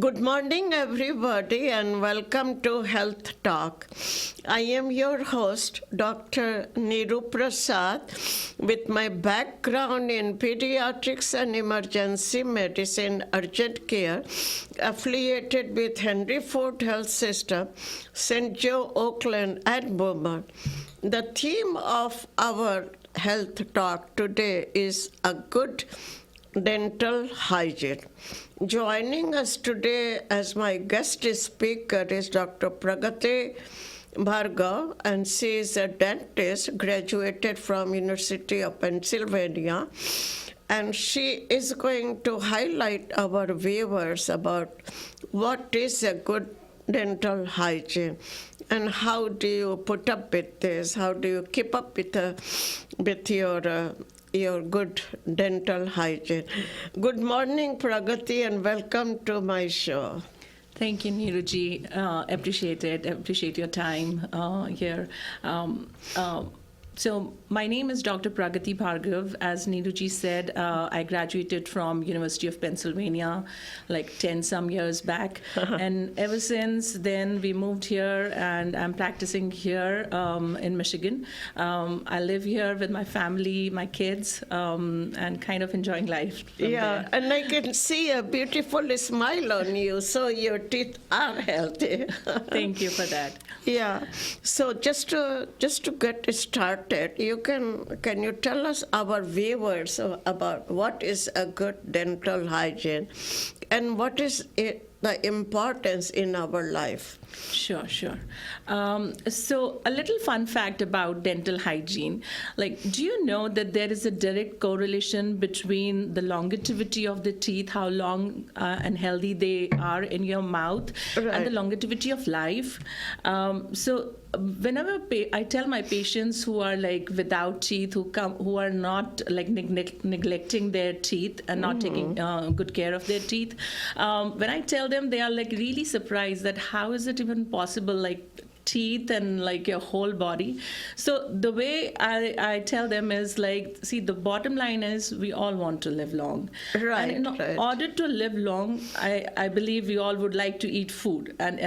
Good morning, everybody, and welcome to Health Talk. I am your host, Dr. Niru Prasad, with my background in pediatrics and emergency medicine urgent care, affiliated with Henry Ford Health System, St. Joe, Oakland, and Beaumont. The theme of our Health Talk today is a good dental hygiene. Joining us today as my guest speaker is Dr. Pragati Bhargata, and she is a dentist, graduated from University of Pennsylvania, and she is going to highlight our viewers about what is a good dental hygiene and how do you put up with this, how do you keep up with your good dental hygiene. Good morning, Pragati, and welcome to my show. Thank you, Niruji. Appreciate it. Appreciate your time here. So my name is Dr. Pragati Bhargata. As Niruji said, I graduated from University of Pennsylvania like 10 some years back. And ever since then, we moved here, and I'm practicing here in Michigan. I live here with my family, my kids, and kind of enjoying life. Yeah, and I can see a beautiful smile on you, so your teeth are healthy. Thank you for that. Yeah, so just to get started, can you tell us, our viewers, about what is a good dental hygiene and what is the importance in our life? Sure. So a little fun fact about dental hygiene. Do you know that there is a direct correlation between the longevity of the teeth, how long and healthy they are in your mouth, right, and the longevity of life? So whenever I tell my patients who are without teeth, who are not neglecting their teeth and not taking good care of their teeth, when I tell them, they are really surprised that how is it even possible, teeth and your whole body. So the way I tell them is see, the bottom line is we all want to live long. Right. And in order to live long, I believe we all would like to eat food and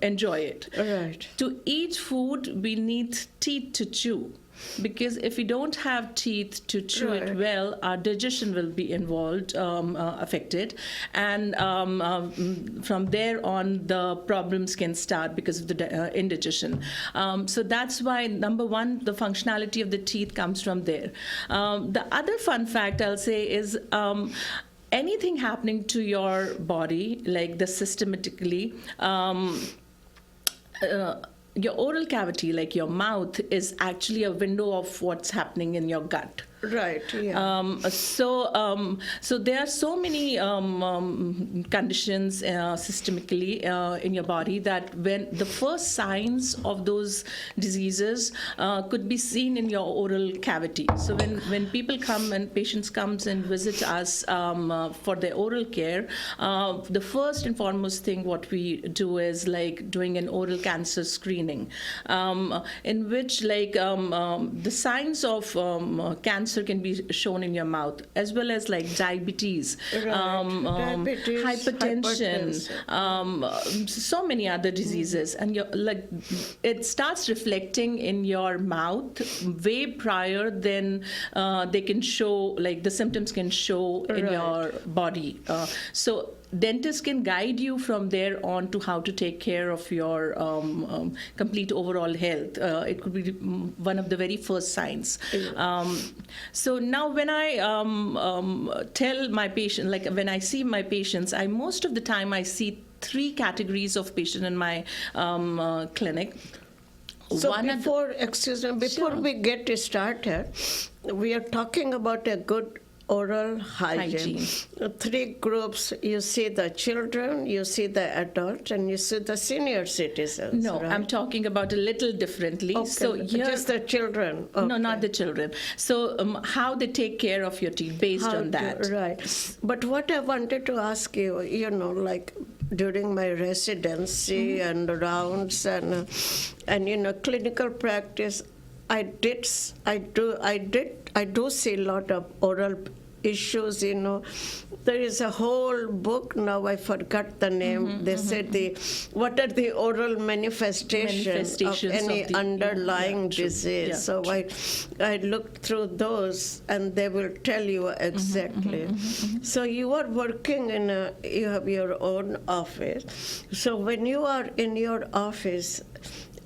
enjoy it. Right. To eat food, we need teeth to chew. Because if we don't have teeth to chew right, it well, our digestion will be affected, and from there on, the problems can start because of the indigestion. So that's why, number one, the functionality of the teeth comes from there. The other fun fact I'll say is, anything happening to your body, systematically, your oral cavity, your mouth, is actually a window of what's happening in your gut. Right. Yeah. So there are so many conditions systemically in your body that when the first signs of those diseases could be seen in your oral cavity. So when people come and patients comes and visit us for their oral care, the first and foremost thing what we do is doing an oral cancer screening, in which the signs of cancer can be shown in your mouth, as well as diabetes, diabetes, hypertension, so many other diseases, and it starts reflecting in your mouth way prior than they can show, the symptoms can show in right, your body. So dentists can guide you from there on to how to take care of your complete overall health. It could be one of the very first signs. So now when I tell my patient, when I see my patients, most of the time I see three categories of patient in my clinic. So before we get started, we are talking about a good oral hygiene. Three groups: you see the children, you see the adults, and you see the senior citizens. No, right? I'm talking about a little differently. Okay. So just the children. Okay. No, not the children. So how they take care of your teeth based on that. Right. But what I wanted to ask you, during my residency and rounds and clinical practice, I do see a lot of oral issues, There is a whole book now, I forgot the name. They said what are the oral manifestations of any underlying disease. Yeah, so I looked through those, and they will tell you exactly. So you are working you have your own office. So when you are in your office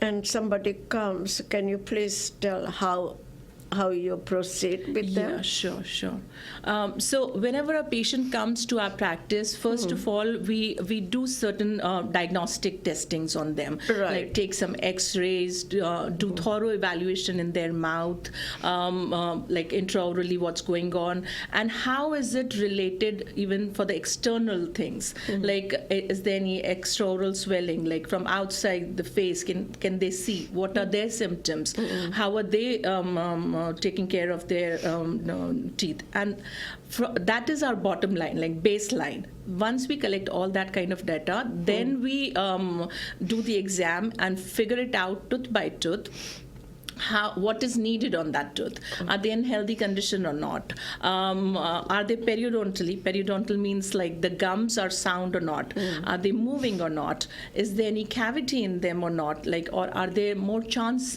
and somebody comes, can you please tell how you proceed with them? Yeah, sure. So whenever a patient comes to our practice, first of all, we do certain diagnostic testings on them, Right. like take some X-rays, do thorough evaluation in their mouth, like intraorally what's going on, and how is it related even for the external things, like is there any extraoral swelling, like from outside the face, can they see, what are their symptoms, how are they taking care of their teeth, and that is our bottom line, like baseline. Once we collect all that kind of data, then we do the exam and figure it out tooth by tooth. What is needed on that tooth? Are they in healthy condition or not? Are they periodontally? Periodontal means like the gums are sound or not? Are they moving or not? Is there any cavity in them or not? Like, or are there more chances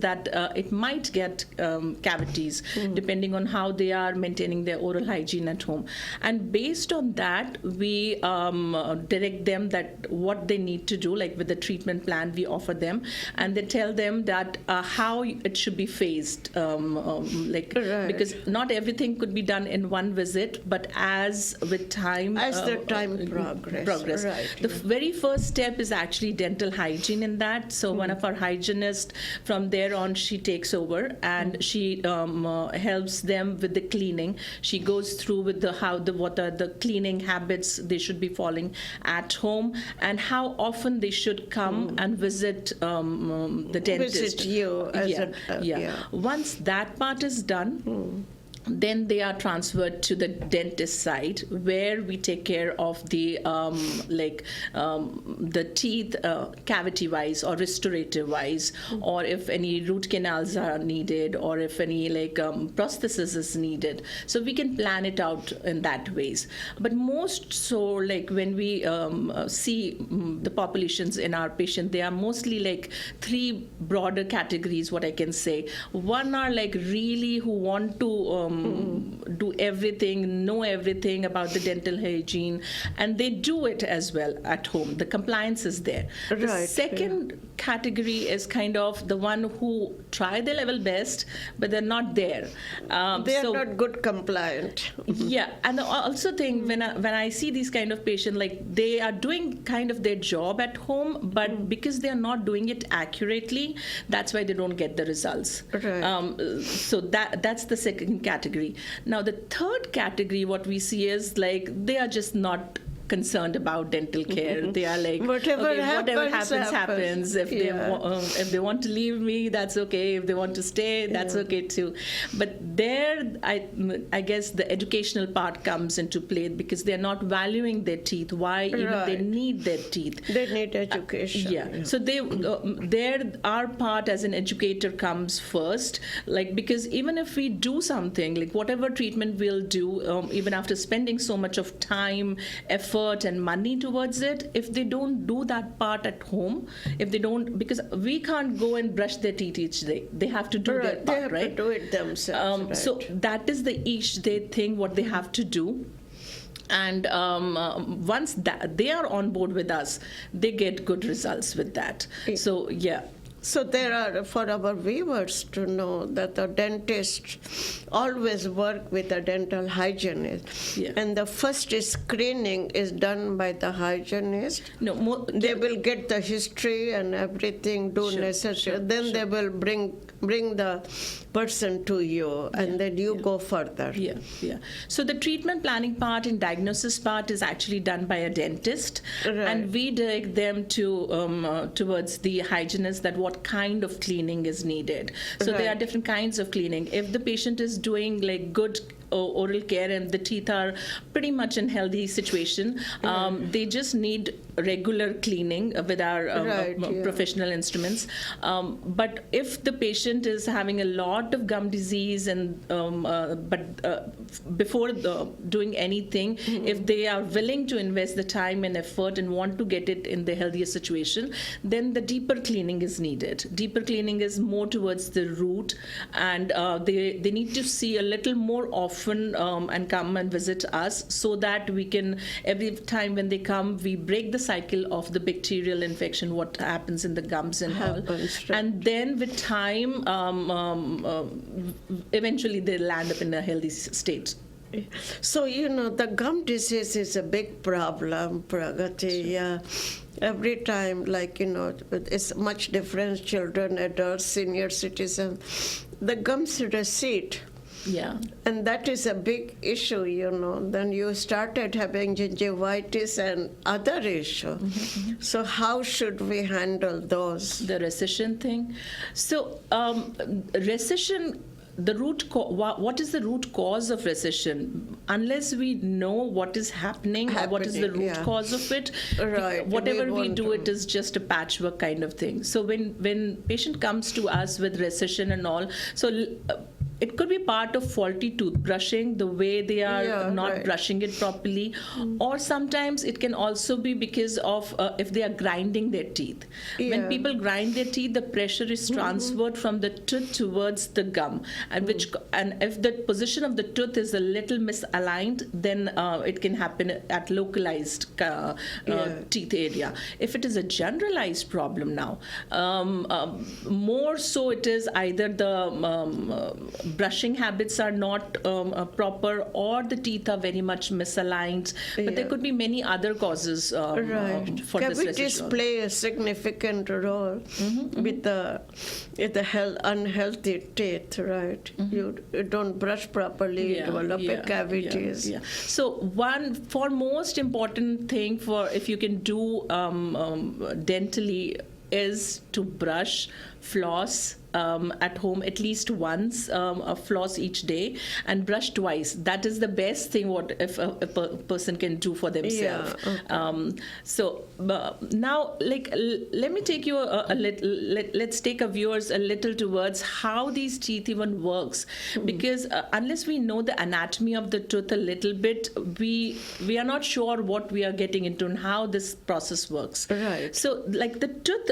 that it might get cavities, depending on how they are maintaining their oral hygiene at home? And based on that, we direct them that what they need to do, like with the treatment plan we offer them, and they tell them that how it should be phased, Right. because not everything could be done in one visit, but as with time, As the time progress. Right. The very first step is actually dental hygiene in that. So one of our hygienists, from there on, she takes over and she helps them with the cleaning. She goes through with what are the cleaning habits they should be following at home, and how often they should come and visit the dentist. Visit you as Once that part is done, then they are transferred to the dentist side, where we take care of the the teeth cavity wise or restorative wise, or if any root canals are needed, or if any prosthesis is needed. So we can plan it out in that ways. But most so, like when we see the populations in our patient, they are mostly like three broader categories, what I can say. One are like really who want to do everything, know everything about the dental hygiene, and they do it as well at home. The compliance is there. The second category is kind of the one who try their level best, but they're not there. They are not good compliant. Yeah, and the also thing when I see these kind of patients, like they are doing kind of their job at home, but because they are not doing it accurately, that's why they don't get the results. Right. So that's the second category. Now the third category, what we see is like they are just not concerned about dental care. They are like, whatever happens. If they want to leave me, that's okay. If they want to stay, that's okay too. But there, I guess the educational part comes into play, because they're not valuing their teeth. Why even they need their teeth? They need education. So there our part as an educator comes first. Like, because even if we do something, like whatever treatment we'll do, even after spending so much of time, effort, and money towards it, if they don't do that part at home, if they don't, because we can't go and brush their teeth each day, they have to do their part, they have right? to do it themselves. So that is the each day thing what they have to do. And once they are on board with us, they get good results with that. So So there are, for our viewers to know, that the dentists always work with a dental hygienist. And the first screening is done by the hygienist. They will get the history and everything, necessary. Then they will bring the person to you, and then you go further. So the treatment planning part and diagnosis part is actually done by a dentist, and we direct them to towards the hygienist that what kind of cleaning is needed. So there are different kinds of cleaning. If the patient is doing like good oral care and the teeth are pretty much in healthy situation. They just need regular cleaning with our professional instruments. But if the patient is having a lot of gum disease and before doing anything, if they are willing to invest the time and effort and want to get it in the healthier situation, then the deeper cleaning is needed. Deeper cleaning is more towards the root, and they need to see a little more often and come and visit us, so that we can, every time when they come, we break the cycle of the bacterial infection, what happens in the gums and all. And then with time, eventually they land up in a healthy state. So, the gum disease is a big problem, Pragati. Yeah. Every time, it's much different, children, adults, senior citizens, the gums recede. Yeah. And that is a big issue, Then you started having gingivitis and other issue. So how should we handle those? The recession thing. So recession, what is the root cause of recession? Unless we know what is happening or what is the root cause of it, whatever we do, it is just a patchwork kind of thing. So when patient comes to us with recession and all, so it could be part of faulty toothbrushing, the way they are not brushing it properly, or sometimes it can also be because of if they are grinding their teeth. When people grind their teeth, the pressure is transferred from the tooth towards the gum, and if the position of the tooth is a little misaligned, then it can happen at localized teeth area. If it is a generalized problem now, more so it is either the brushing habits are not proper, or the teeth are very much misaligned. But there could be many other causes for this recession. Cavities play a significant role with the unhealthy teeth, right? You don't brush properly, develop cavities. So one for most important thing for if you can do dentally is to brush, floss at home at least once, a floss each day, and brush twice. That is the best thing what if a person can do for themselves. So now, let me take you let's take our viewers a little towards how these teeth even works, because unless we know the anatomy of the tooth a little bit, we are not sure what we are getting into and how this process works. Right. So the tooth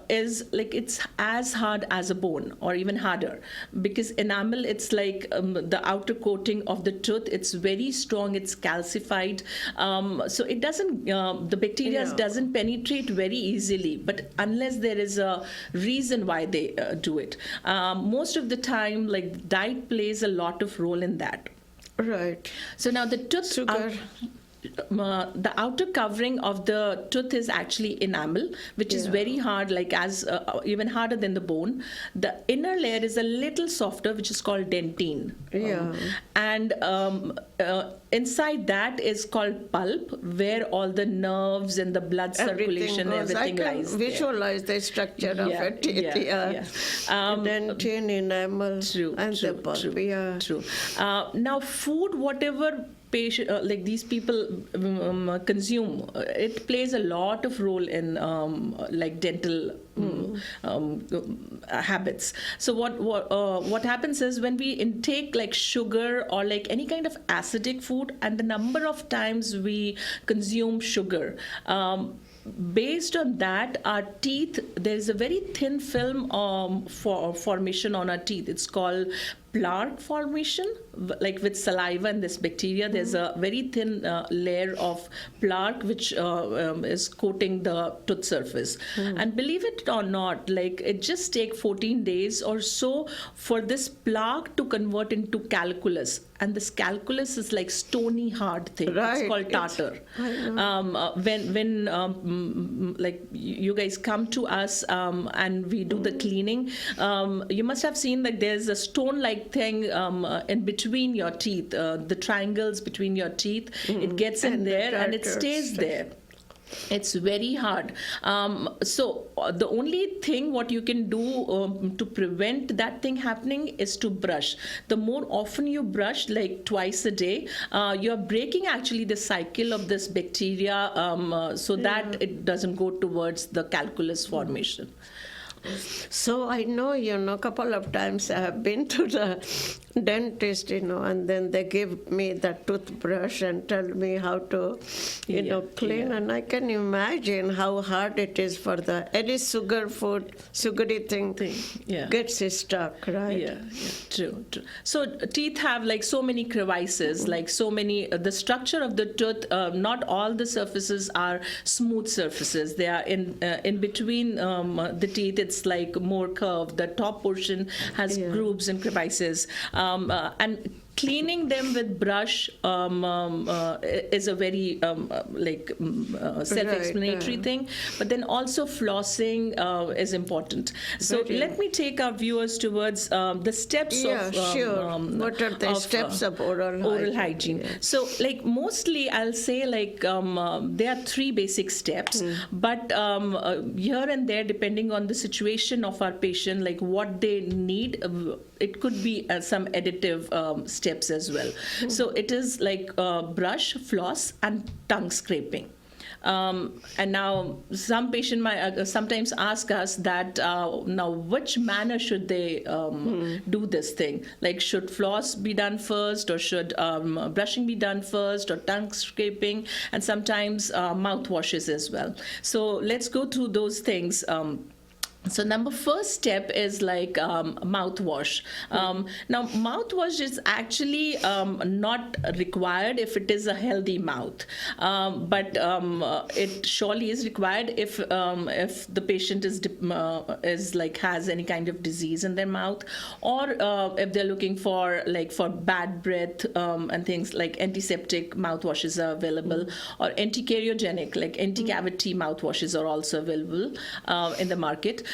is it's as hard as a bone, or even harder, because enamel, it's like the outer coating of the tooth, it's very strong, it's calcified, so it doesn't the bacteria doesn't penetrate very easily, but unless there is a reason why they do it. Most of the time, diet plays a lot of role in that. Right. So now the tooth sugar. The outer covering of the tooth is actually enamel, which is very hard, even harder than the bone. The inner layer is a little softer, which is called dentine. And inside that is called pulp, where all the nerves and the blood circulation and everything lies. I can visualize the structure of a teeth. Dentine, enamel, and the pulp. True. Now, food, whatever patient, these people consume, it plays a lot of role in dental habits. So what happens is when we intake sugar or any kind of acidic food, and the number of times we consume sugar, based on that, our teeth, there's a very thin film formation on our teeth. It's called plaque formation, with saliva and this bacteria. There's a very thin layer of plaque which is coating the tooth surface. And believe it or not, it just takes 14 days or so for this plaque to convert into calculus. And this calculus is stony hard thing. Right. It's called tartar. When you guys come to us and we do the cleaning, you must have seen there's a stone-like thing in between your teeth, the triangles between your teeth. It gets in there and it stays there. It's very hard. So the only thing what you can do to prevent that thing happening is to brush. The more often you brush, like twice a day, you're breaking actually the cycle of this bacteria, so that it doesn't go towards the calculus formation. So I know, a couple of times I have been to the dentist, and then they give me the toothbrush and tell me how to, clean. And I can imagine how hard it is for any sugary thing gets stuck, right? Yeah, true. So teeth have like so many crevices, like so many, the structure of the tooth, not all the surfaces are smooth surfaces. They are in between the teeth, it's like more curved. The top portion has grooves and crevices. And cleaning them with brush is a very self-explanatory thing, but then also flossing is important. So let me take our viewers towards the steps of what are the steps of oral hygiene? Yeah. So like mostly I'll say like there are three basic steps, but here and there, depending on the situation of our patient, like what they need, it could be some additive steps as well. So it is like brush, floss, and tongue scraping. And now some patient might sometimes ask us that now which manner should they do this thing? Like should floss be done first, or should brushing be done first, or tongue scraping, and sometimes mouthwashes as well. So let's go through those things. So first step is like mouthwash. Now mouthwash is actually not required if it is a healthy mouth, but it surely is required if the patient is like has any kind of disease in their mouth, or if they're looking for bad breath and things like antiseptic mouthwashes are available, or anti-cariogenic like anti-cavity mouthwashes are also available in the market.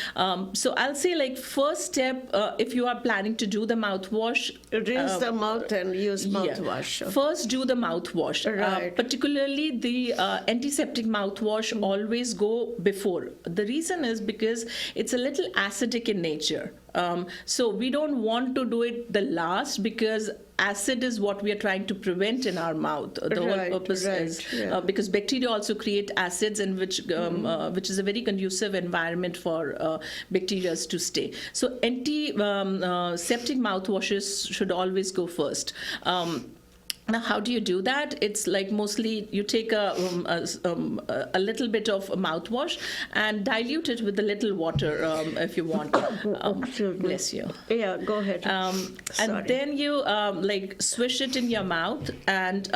So I'll say like first step, if you are planning to do the mouthwash, rinse the mouth and use mouthwash. Yeah. First do the mouthwash. Right. Particularly the antiseptic mouthwash always go before. The reason is because it's a little acidic in nature. So we don't want to do it the last, because acid is what we are trying to prevent in our mouth. The whole purpose is because bacteria also create acids, in which is a very conducive environment for bacteria to stay. So anti-septic mouthwashes should always go first. Now, how do you do that? It's like mostly you take a little bit of mouthwash and dilute it with a little water if you want. Bless you. Yeah, go ahead. And then you swish it in your mouth and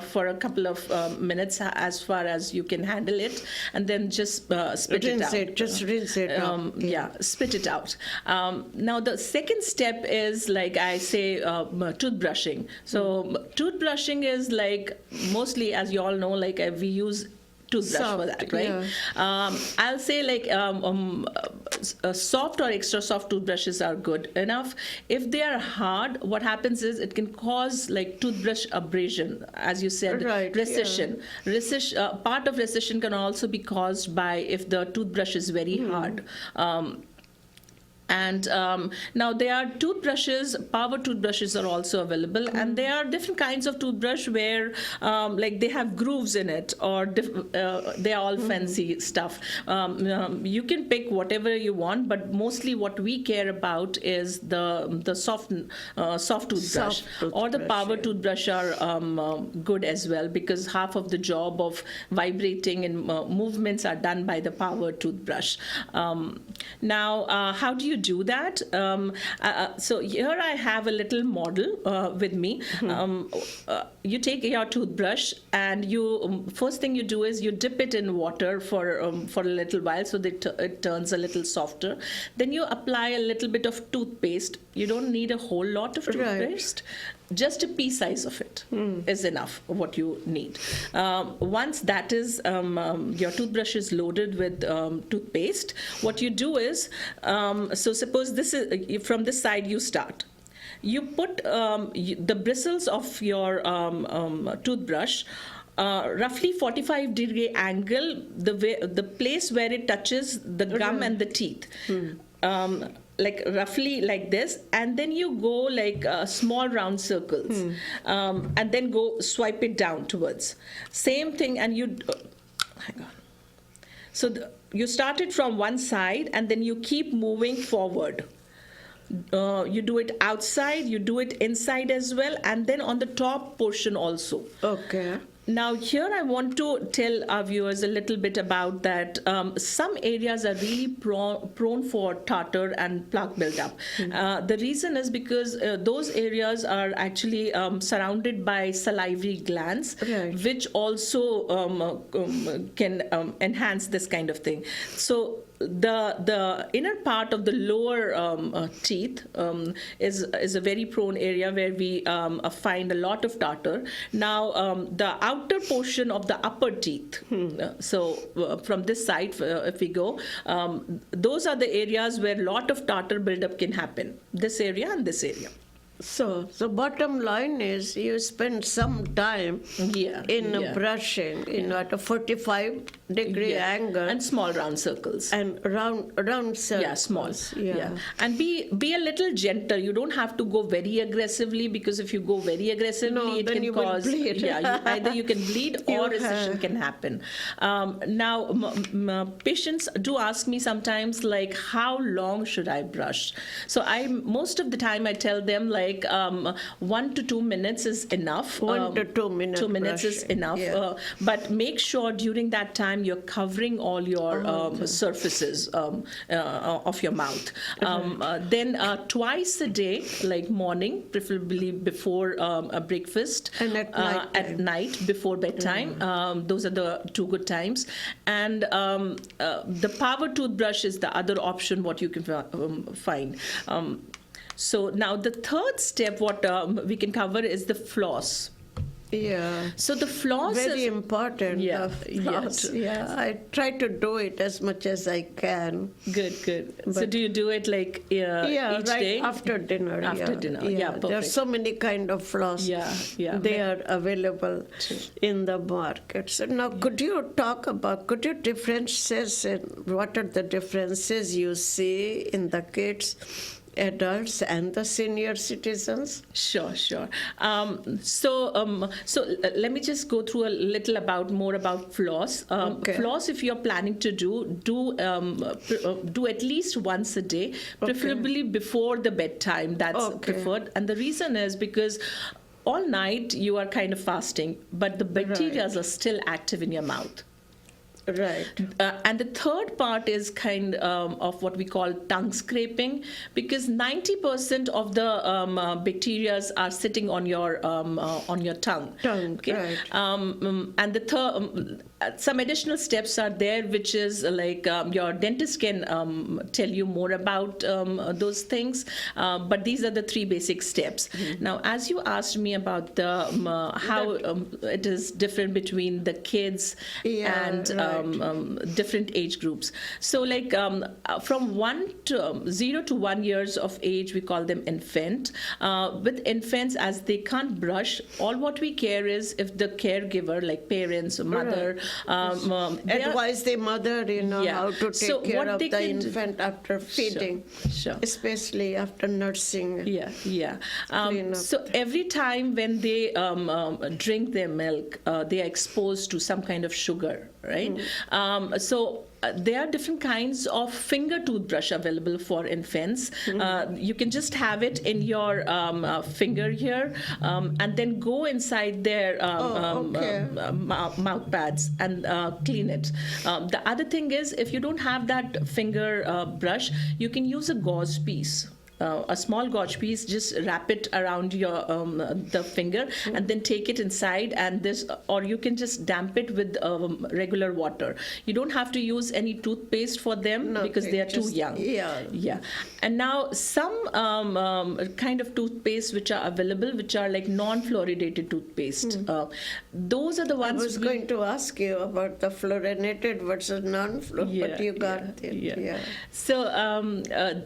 for a couple of minutes, as far as you can handle it, and then just spit it out. Just rinse it out. Spit it out. Now, the second step is, like I say, toothbrushing. So toothbrushing is like mostly, as you all know, like we use toothbrush for that, right? I'll say like soft or extra soft toothbrushes are good enough. If they are hard, what happens is it can cause like toothbrush abrasion, as you said, recession. Part of recession can also be caused by if the toothbrush is very hard. And now there are toothbrushes, power toothbrushes are also available, and there are different kinds of toothbrush where like they have grooves in it, or they are all fancy stuff. You can pick whatever you want, but mostly what we care about is the soft toothbrush, or the power toothbrush are good as well, because half of the job of vibrating and movements are done by the power toothbrush. Now, how do you do that? So here I have a little model with me. You take your toothbrush, and you first thing you do is you dip it in water for a little while, so that it turns a little softer. Then you apply a little bit of toothpaste. You don't need a whole lot of toothpaste. Just a pea size of it is enough, what you need. Once that is, your toothbrush is loaded with toothpaste, what you do is, so suppose this is, from this side you start. You put the bristles of your toothbrush roughly 45-degree angle, the place where it touches the gum and the teeth. Like roughly like this, and then you go like small round circles, and then go swipe it down towards. Same thing, and you hang on. So you start it from one side, and then you keep moving forward. You do it outside, you do it inside as well, and then on the top portion also. Okay. Now, here I want to tell our viewers a little bit about that. Some areas are really prone for tartar and plaque buildup. The reason is because those areas are actually surrounded by salivary glands, right, which also can enhance this kind of thing. So the inner part of the lower teeth is a very prone area where we find a lot of tartar. Now, the outer portion of the upper teeth, so from this side, if we go, those are the areas where a lot of tartar buildup can happen, this area and this area. So bottom line is you spend some time in brushing, at a 45-degree angle. And small round circles. And round circles. Yeah, small. Yeah. And be a little gentle. You don't have to go very aggressively, because if you go very aggressively, it can cause... bleed. Either you can bleed or recession can happen. Now, patients do ask me sometimes, like, how long should I brush? So most of the time I tell them, like, 1 to 2 minutes is enough. 1 to 2 minutes. 2 minutes is enough. Yeah. But make sure during that time you're covering all your surfaces of your mouth. Then twice a day, like morning, preferably before a breakfast, and at night before bedtime. Those are the 2 good times. And the power toothbrush is the other option what you can find. So now the third step, what we can cover is the floss. Yeah. So the floss very is important. Yeah. The floss. Yes. Yeah. I try to do it as much as I can. Good. So do you do it like each right day? After dinner. After dinner. Yeah, perfect. There are so many kind of floss. Yeah. They are available in the market. So now, could you differentiate what are the differences you see in the kids, adults, and the senior citizens? Sure. So let me just go through a little more about floss. Floss, if you're planning to do at least once a day, preferably before the bedtime. That's preferred. And the reason is because all night you are kind of fasting, but the bacteria are still active in your mouth. Right. And the third part is kind of what we call tongue scraping, because 90% of the bacteria are sitting on your tongue. Okay? Right. And the third, some additional steps are there, which is like your dentist can tell you more about those things. But these are the 3 basic steps. Now, as you asked me about the how it is different between the kids and different age groups. So like from 0 to 1 years of age, we call them infant. With infants, as they can't brush, all what we care is if the caregiver, like parents or mother, advise the mother, how to take care of the infant after feeding, sure. Especially after nursing. Yeah. So every time when they drink their milk, they are exposed to some kind of sugar, right? So there are different kinds of finger toothbrush available for infants. You can just have it in your finger here, and then go inside their mouth pads and clean it. The other thing is, if you don't have that finger brush, you can use a gauze piece. A small gauze piece, just wrap it around your the finger, and then take it inside, and or you can just damp it with regular water. You don't have to use any toothpaste for them because they are too young. Yeah. And now some kind of toothpaste which are available, which are like non-fluoridated toothpaste. Those are the ones. I was going to ask you about the fluorinated versus non-fluorinated, but you got it. Yeah. So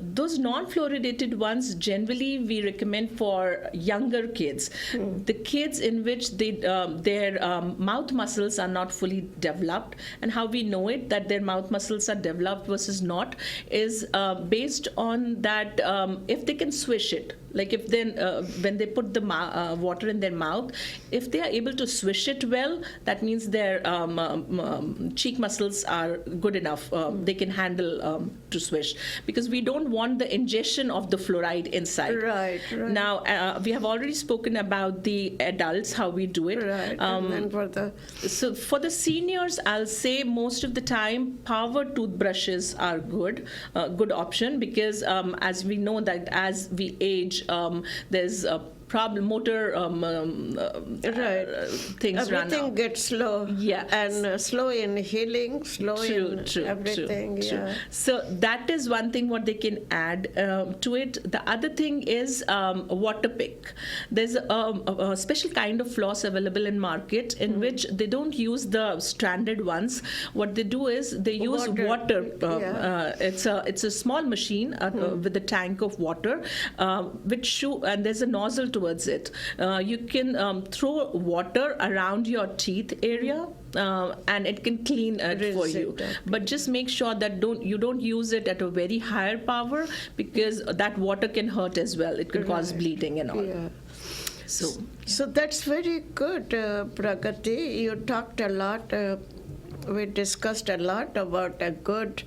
those non-fluoridated treated ones generally we recommend for younger kids, the kids in which their mouth muscles are not fully developed. And how we know it that their mouth muscles are developed versus not is based on that if they can swish it. Like if then when they put the water in their mouth, if they are able to swish it well, that means their cheek muscles are good enough. They can handle to swish, because we don't want the ingestion of the fluoride inside. Right. Now we have already spoken about the adults, how we do it. Right. And then So for the seniors, I'll say most of the time power toothbrushes are good option, because as we know that as we age, there's a motor things run everything out. gets slow. Yeah. And slow in healing, slow in everything. True. Yeah. So that is one thing what they can add to it. The other thing is water pick. There's a special kind of floss available in market in which they don't use the stranded ones. What they do is they use water. It's a small machine with a tank of water, and there's a nozzle towards it. You can throw water around your teeth area, and it can clean it for you. But just make sure that you don't use it at a very higher power, because that water can hurt as well. It can cause bleeding and all. Yeah. So that's very good, Pragati. You talked a lot. We discussed a lot about a good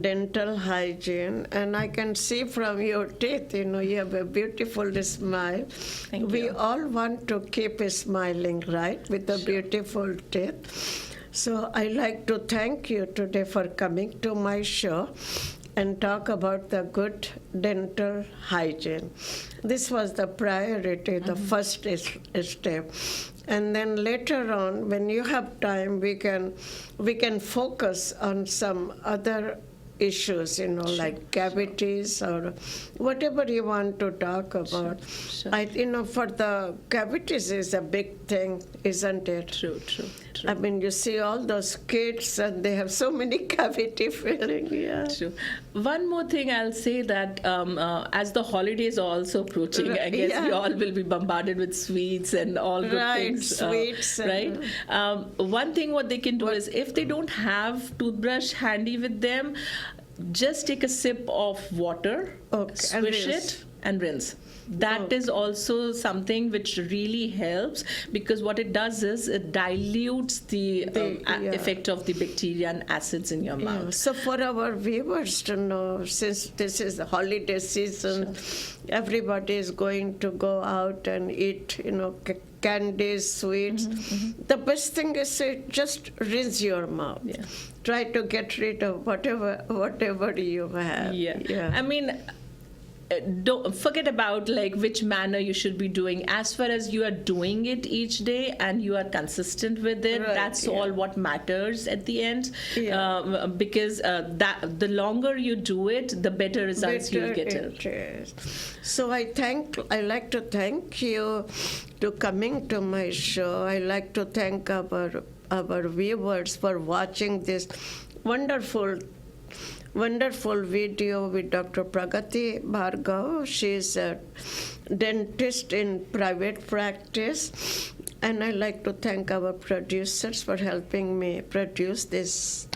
dental hygiene, and I can see from your teeth, you have a beautiful smile. Thank we you. all want to keep smiling, right, with a beautiful teeth. So I like to thank you today for coming to my show and talk about the good dental hygiene. This was the priority, the first step. And then later on, when you have time, we can focus on some other issues, like cavities or whatever you want to talk about. Sure. For the cavities is a big thing, isn't it? True. I mean, you see all those kids and they have so many cavity filling. Yeah. True. One more thing I'll say that as the holidays are also approaching, I guess we all will be bombarded with sweets and all good things. Sweets. Right. One thing what they can do is, if they don't have toothbrush handy with them, just take a sip of water, swish it, and rinse. That is also something which really helps, because what it does is it dilutes the effect of the bacteria and acids in your mouth. So for our viewers to know, since this is the holiday season, everybody is going to go out and eat, candies, sweets. The best thing is just rinse your mouth. Yeah. Try to get rid of whatever you have. Yeah. I mean, don't forget about like which manner you should be doing. As far as you are doing it each day and you are consistent with it, that's all what matters at the end. Because that the longer you do it, the better results you'll get. So I like to thank you to coming to my show. I like to thank our viewers for watching this wonderful video with Dr. Pragati Bhargata. She's a dentist in private practice. And I like to thank our producers for helping me produce this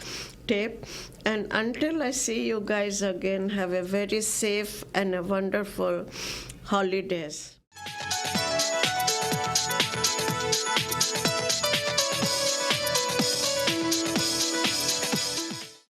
tape. And until I see you guys again, have a very safe and a wonderful holidays.